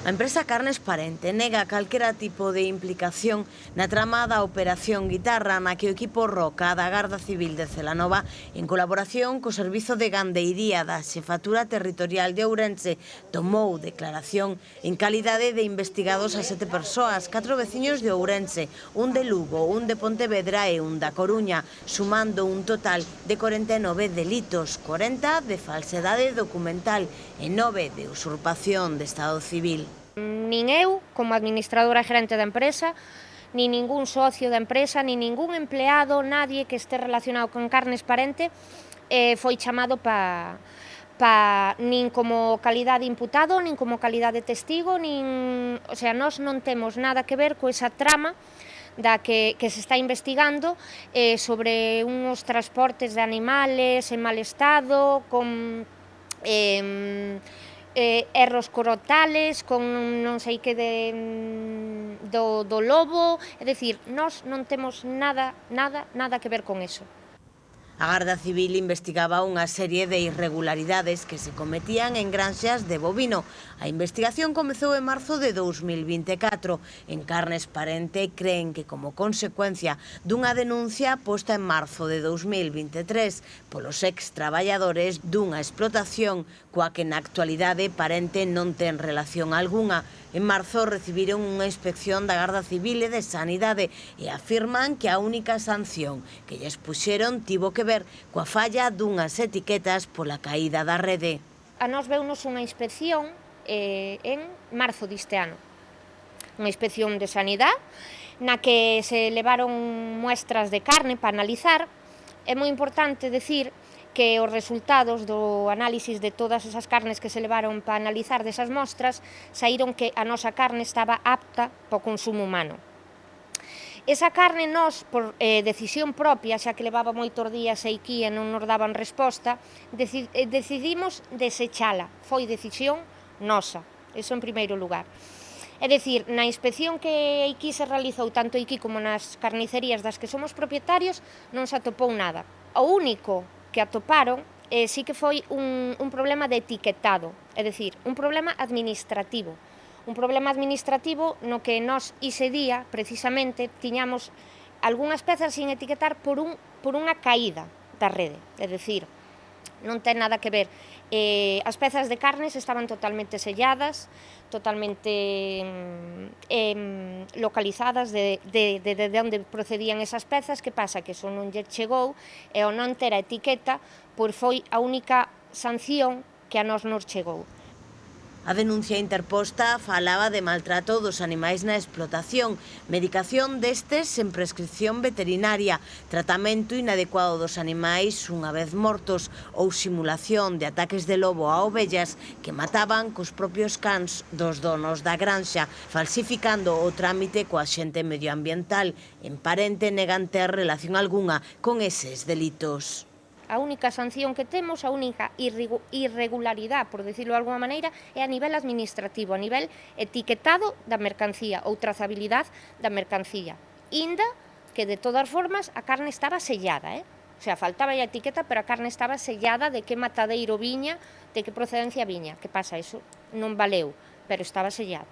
A empresa Carnes Parente nega calquera tipo de implicación na trama da Operación Guitarra na que o equipo Roca da Garda Civil de Celanova, en colaboración co Servizo de Gandeiría da Xefatura Territorial de Ourense, tomou declaración en calidade de investigados a 7 persoas, 4 veciños de Ourense, un de Lugo, un de Pontevedra e un da Coruña, sumando un total de 49 delitos, 40 de falsedade documental e 9 de usurpación de Estado civil. Nin eu, como administradora e gerente da empresa, nin ningún socio da empresa, nin ningún empleado, nadie que este relacionado con Carnes Parente foi chamado nin como calidade imputado, nin como calidade testigo, o sea, nós non temos nada que ver co esa trama da que se está investigando sobre uns transportes de animales en mal estado, con erros corotales, con non sei que do lobo, é dicir, nós non temos nada que ver con eso. A Garda Civil investigaba unha serie de irregularidades que se cometían en granxas de bovino. A investigación comezou en marzo de 2024. En Carnes Parente creen que como consecuencia dunha denuncia posta en marzo de 2023 polos ex-traballadores dunha explotación coa que na actualidade Parente non ten relación algunha. En marzo recibiron unha inspección da Garda Civil e de Sanidade e afirman que a única sanción que lles puxeron tivo que ver coa falla dunhas etiquetas pola caída da rede. A nós veunos unha inspección en marzo deste ano, unha inspección de Sanidade, na que se levaron muestras de carne para analizar. É moi importante decir que os resultados do análisis de todas esas carnes que se levaron para analizar desas mostras saíron que a nosa carne estaba apta para o consumo humano. Esa carne nós, por decisión propia, xa que levaba moitos días aquí e non nos daban resposta, decidimos desechala. Foi decisión nosa, eso en primeiro lugar. É dicir, na inspección que aquí se realizou, tanto aquí como nas carnicerías das que somos propietarios, non se atopou nada. O único que atoparon sí que foi un problema de etiquetado, é dicir, un problema administrativo. Un problema administrativo no que nós ese día, precisamente, tiñamos algunhas pezas sin etiquetar por unha caída da rede, é dicir, non ten nada que ver. As pezas de carnes estaban totalmente selladas, totalmente localizadas de onde procedían esas pezas. Que pasa? Que eso non lle chegou e ao non ter a etiqueta, pois foi a única sanción que a nós nos chegou. A denuncia interposta falaba de maltrato dos animais na explotación, medicación destes sen prescripción veterinaria, tratamento inadecuado dos animais unha vez mortos ou simulación de ataques de lobo a ovellas que mataban cos propios cans dos donos da granxa, falsificando o trámite coa xente medioambiental. En Parente negan ter relación algunha con eses delitos. A única sanción que temos, a única irregularidade, por decirlo de alguma maneira, é a nivel administrativo, a nivel etiquetado da mercancía ou trazabilidade da mercancía. Inda que, de todas formas, a carne estaba sellada, O sea, faltaba a etiqueta, pero a carne estaba sellada de que matadeiro viña, de que procedencia viña. Que pasa? Eso non valeu, pero estaba sellada.